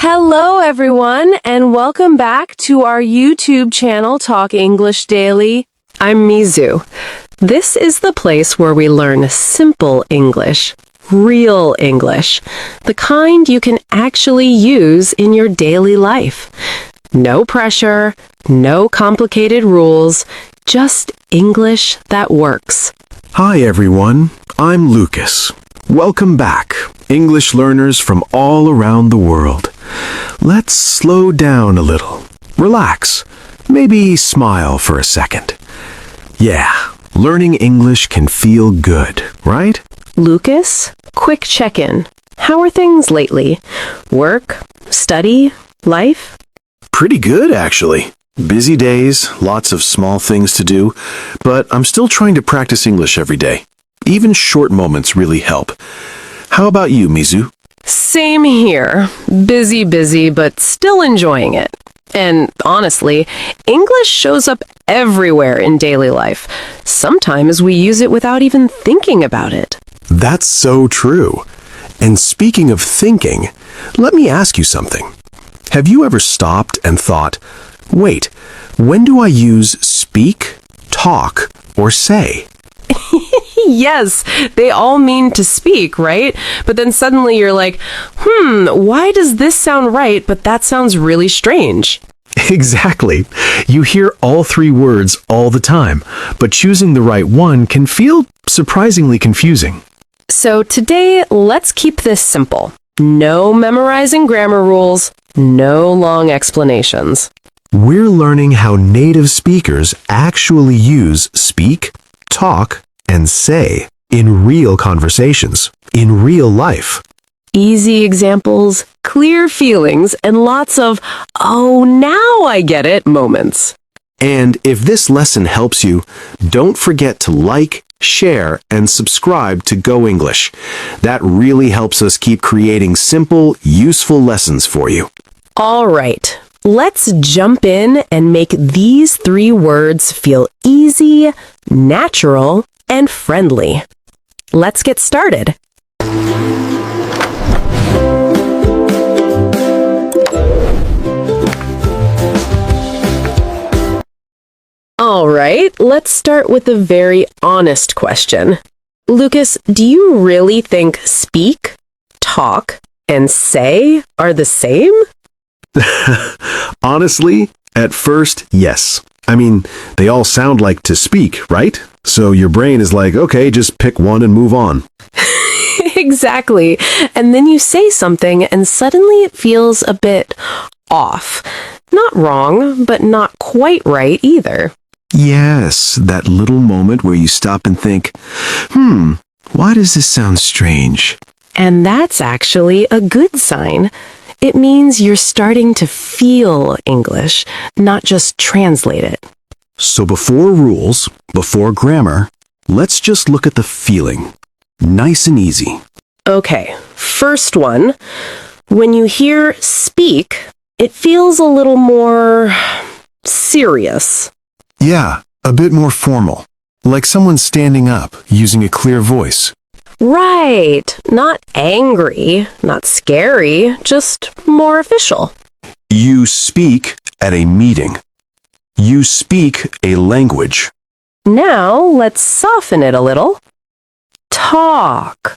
Hello, everyone, and welcome back to our YouTube channel, Talk English Daily. I'm Mizu. This is the place where we learn simple English, real English, the kind you can actually use in your daily life. No pressure, no complicated rules, just English that works. Hi everyone, I'm Lucas. Welcome back, English learners from all around the world. Let's slow down a little. Relax. Maybe smile for a second. Yeah, learning English can feel good, right? Lucas, quick check-in. How are things lately? Work, study, life? Pretty good, actually. Busy days, lots of small things to do, but I'm still trying to practice English every day. Even short moments really help. How about you, Mizu? Same here. Busy, but still enjoying it. And honestly, English shows up everywhere in daily life. Sometimes we use it without even thinking about it. That's so true. And speaking of thinking, let me ask you something. Have you ever stopped and thought, wait, when do I use speak, talk, or say? Yes, they all mean to speak, right? But then suddenly you're like, why does this sound right, but that sounds really strange? Exactly. You hear all three words all the time, but choosing the right one can feel surprisingly confusing. So today, let's keep this simple. No memorizing grammar rules, no long explanations. We're learning how native speakers actually use speak, talk, and say in real conversations, in real life. Easy examples, clear feelings, and lots of, oh, now I get it moments. And if this lesson helps you, don't forget to like, share, and subscribe to Go English. That really helps us keep creating simple, useful lessons for you. All right, let's jump in and make these three words feel easy, natural, and friendly. Let's get started. All right, let's start with a very honest question. Lucas, do you really think speak, talk, and say are the same? Honestly, at first, yes. I mean, they all sound like to speak, right? So your brain is like, okay, just pick one and move on. Exactly. And then you say something and suddenly it feels a bit off. Not wrong, but not quite right either. Yes, that little moment where you stop and think, why does this sound strange? And that's actually a good sign. It means you're starting to feel English, not just translate it. So before rules, before grammar, let's just look at the feeling. Nice and easy. Okay, first one. When you hear speak, it feels a little more serious. Yeah, a bit more formal. Like someone standing up, using a clear voice. Right. Not angry, not scary, just more official. You speak at a meeting. You speak a language. Now, let's soften it a little. Talk.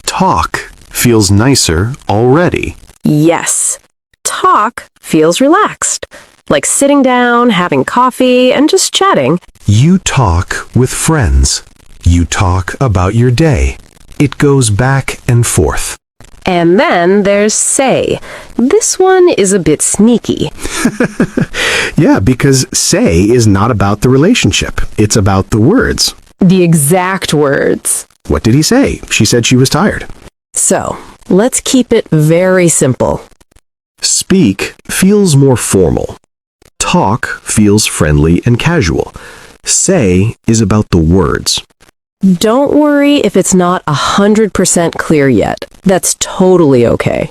Talk feels nicer already. Yes. Talk feels relaxed. Like sitting down, having coffee, and just chatting. You talk with friends. You talk about your day. It goes back and forth. And then there's say. This one is a bit sneaky. Yeah, because say is not about the relationship. It's about the words. The exact words. What did he say? She said she was tired. So, let's keep it very simple. Speak feels more formal. Talk feels friendly and casual. Say is about the words. Don't worry if it's not 100% clear yet. That's totally okay.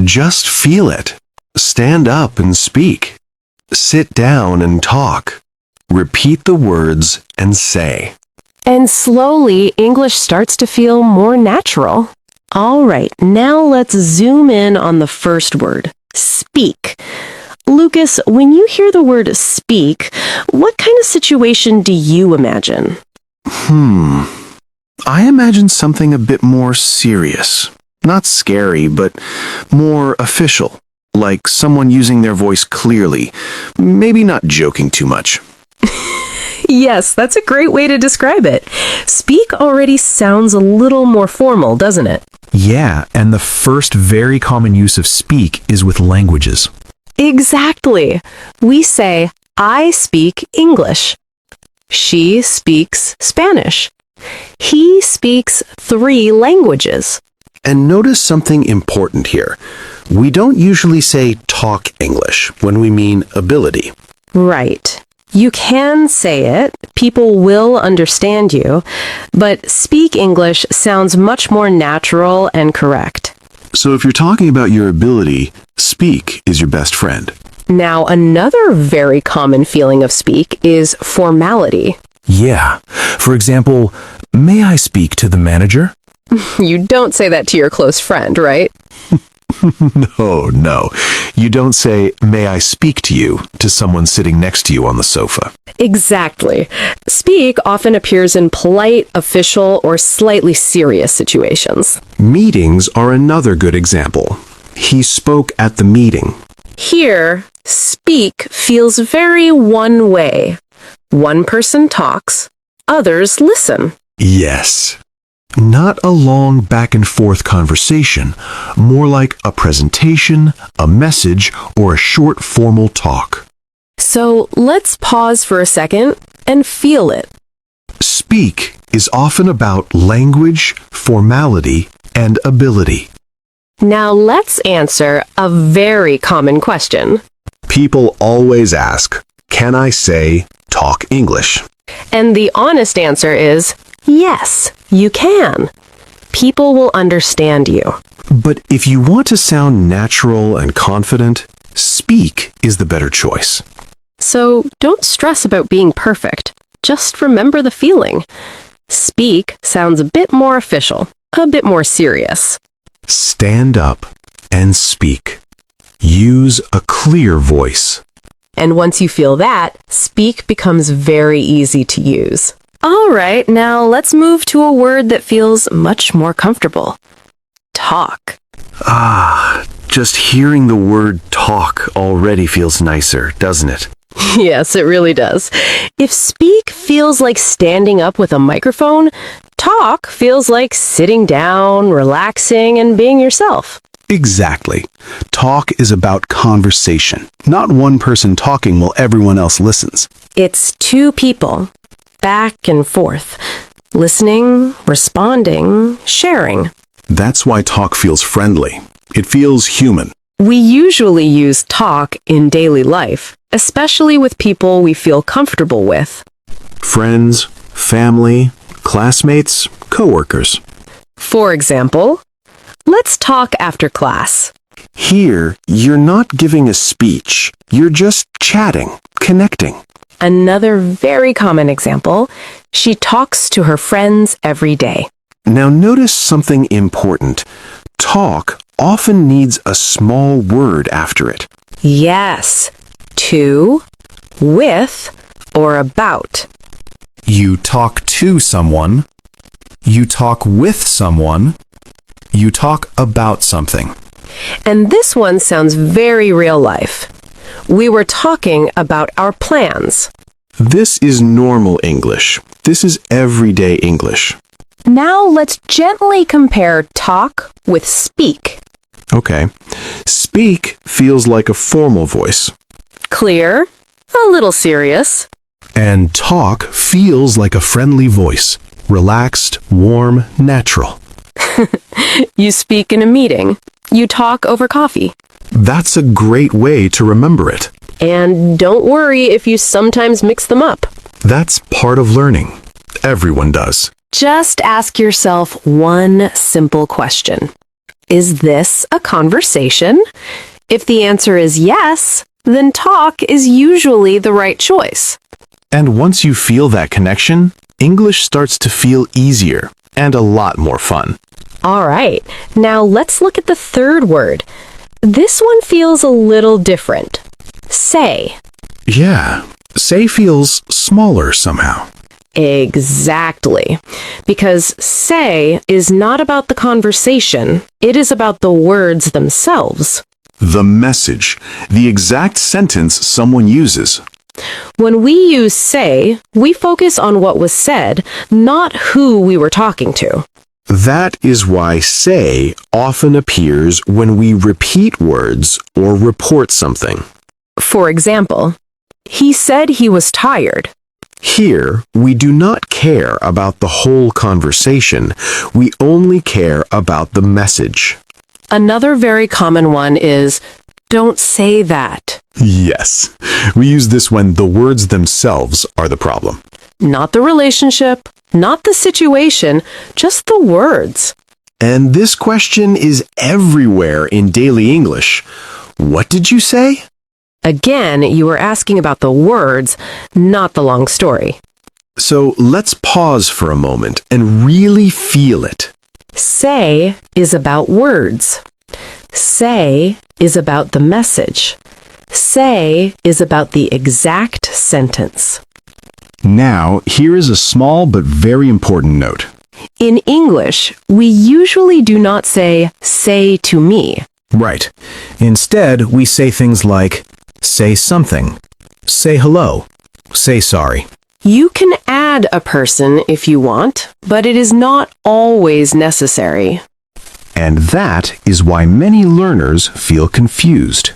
Just feel it. Stand up and speak. Sit down and talk. Repeat the words and say. And slowly, English starts to feel more natural. All right, now let's zoom in on the first word, speak. Lucas, when you hear the word speak, what kind of situation do you imagine? I imagine something a bit more serious. Not scary, but more official. Like someone using their voice clearly. Maybe not joking too much. Yes, that's a great way to describe it. Speak already sounds a little more formal, doesn't it? Yeah, and the first very common use of speak is with languages. Exactly. We say, I speak English. She speaks Spanish. He speaks 3 languages. And notice something important here. We don't usually say talk English when we mean ability. Right. You can say it, people will understand you, but speak English sounds much more natural and correct. So if you're talking about your ability, speak is your best friend. Now, another very common feeling of speak is formality. Yeah. For example, may I speak to the manager? You don't say that to your close friend, right? No. You don't say, may I speak to you, to someone sitting next to you on the sofa. Exactly. Speak often appears in polite, official, or slightly serious situations. Meetings are another good example. He spoke at the meeting. Here, speak feels very one way. One person talks, others listen. Yes. Not a long back and forth conversation, more like a presentation, a message, or a short formal talk. So let's pause for a second and feel it. Speak is often about language, formality, and ability. Now let's answer a very common question. People always ask, can I say talk English? And the honest answer is yes, you can. People will understand you. But if you want to sound natural and confident, speak is the better choice. So don't stress about being perfect. Just remember the feeling. Speak sounds a bit more official, a bit more serious. Stand up and speak. Use a clear voice. And once you feel that, speak becomes very easy to use. All right, now let's move to a word that feels much more comfortable. Talk. Just hearing the word talk already feels nicer, doesn't it? Yes, it really does. If speak feels like standing up with a microphone, talk feels like sitting down, relaxing, and being yourself. Exactly. Talk is about conversation. Not one person talking while everyone else listens. It's 2 people, back and forth, listening, responding, sharing. That's why talk feels friendly. It feels human. We usually use talk in daily life, especially with people we feel comfortable with. Friends, family, classmates, coworkers. For example, let's talk after class. Here, you're not giving a speech. You're just chatting, connecting. Another very common example, she talks to her friends every day. Now notice something important. Talk often needs a small word after it. Yes, to, with, or about. You talk to someone. You talk with someone. You talk about something. And this one sounds very real life. We were talking about our plans. This is normal English. This is everyday English. Now let's gently compare talk with speak. Okay. Speak feels like a formal voice. Clear, a little serious. And talk feels like a friendly voice. Relaxed, warm, natural. You speak in a meeting. You talk over coffee. That's a great way to remember it. And don't worry if you sometimes mix them up. That's part of learning. Everyone does. Just ask yourself one simple question. Is this a conversation? If the answer is yes, then talk is usually the right choice. And once you feel that connection, English starts to feel easier and a lot more fun. All right, now let's look at the third word. This one feels a little different. Say. Yeah, say feels smaller somehow. Exactly. Because say is not about the conversation, it is about the words themselves. The message, the exact sentence someone uses. When we use say, we focus on what was said, not who we were talking to. That is why say often appears when we repeat words or report something. For example, he said he was tired. Here, we do not care about the whole conversation. We only care about the message. Another very common one is, don't say that. Yes, we use this when the words themselves are the problem. Not the relationship, not the situation, just the words. And this question is everywhere in daily English. What did you say? Again, you were asking about the words, not the long story. So let's pause for a moment and really feel it. Say is about words. Say is about the message. Say is about the exact sentence. Now, here is a small but very important note. In English, we usually do not say to me. Right. Instead, we say things like, say something, say hello, say sorry. You can add a person if you want, but it is not always necessary. And that is why many learners feel confused.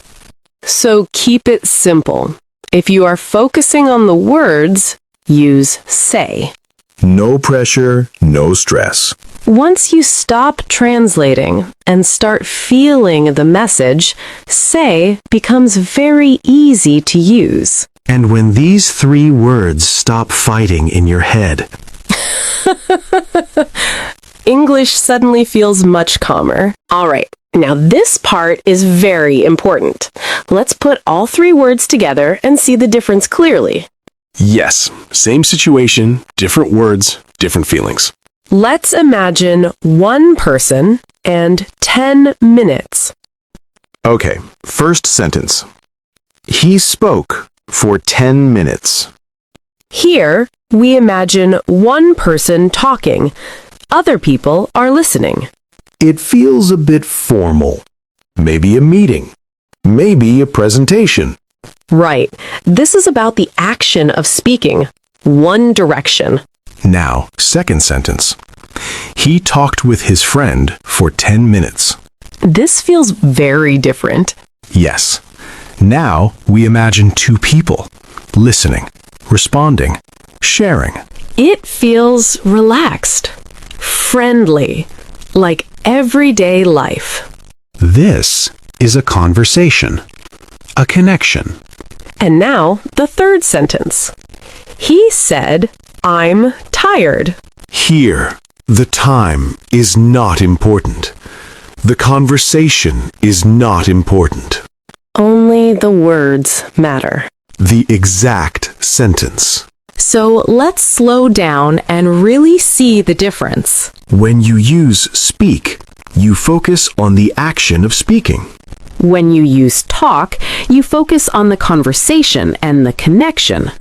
So keep it simple. If you are focusing on the words, use say. No pressure, no stress. Once you stop translating and start feeling the message, say becomes very easy to use. And when these three words stop fighting in your head, English suddenly feels much calmer. All right, now this part is very important. Let's put all three words together and see the difference clearly. yes, same situation, different words, different feelings. Let's imagine one person and 10 minutes. Okay, first sentence. He spoke for 10 minutes. Here, we imagine one person talking. Other people are listening. It feels a bit formal. Maybe a meeting. Maybe a presentation. Right. This is about the action of speaking. One direction. Now, second sentence. He talked with his friend for 10 minutes. This feels very different. Yes. Now we imagine two people listening, responding, sharing. It feels relaxed, friendly, like everyday life. This is a conversation, a connection. And now, the third sentence. He said, I'm tired. Here, the time is not important. The conversation is not important. Only the words matter. The exact sentence. So let's slow down and really see the difference. When you use speak, you focus on the action of speaking. When you use talk, you focus on the conversation and the connection.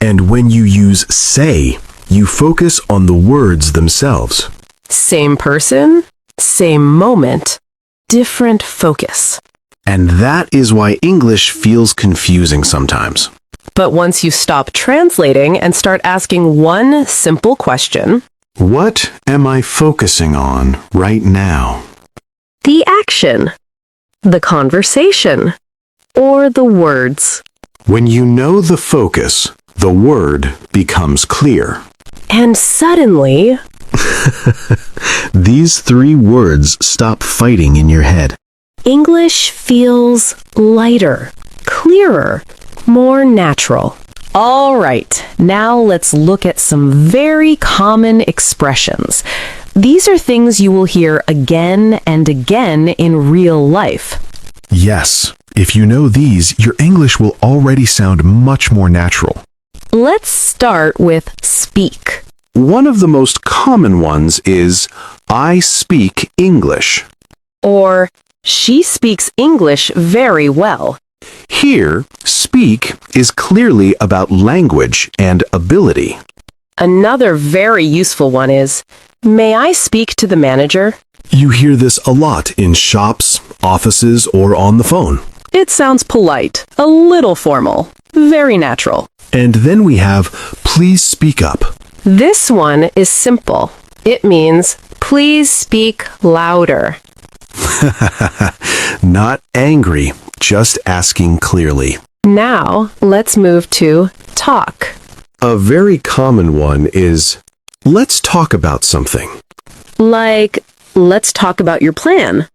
And when you use say, you focus on the words themselves. Same person, same moment, different focus. And that is why English feels confusing sometimes. But once you stop translating and start asking one simple question, What am I focusing on right now? the action, the conversation, or the words. When you know the focus, the word becomes clear. And suddenly, These three words stop fighting in your head. English feels lighter, clearer, more natural. All right, now let's look at some very common expressions. These are things you will hear again and again in real life. Yes, if you know these, your English will already sound much more natural. Let's start with speak. One of the most common ones is I speak English. Or, she speaks English very well. Here, speak is clearly about language and ability. Another very useful one is, may I speak to the manager? You hear this a lot in shops, offices, or on the phone. It sounds polite, a little formal, very natural. And then we have please speak up. This one is simple. It means, please speak louder. Not angry, just asking clearly. Now, let's move to talk. A very common one is let's talk about something. Like, let's talk about your plan.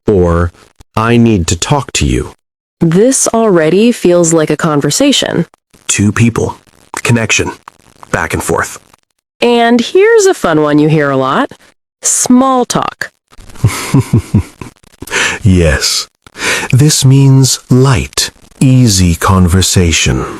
Or I need to talk to you. This already feels like a conversation. Two people. Connection. Back and forth. And here's a fun one you hear a lot. Small talk. Yes. This means light, easy conversation.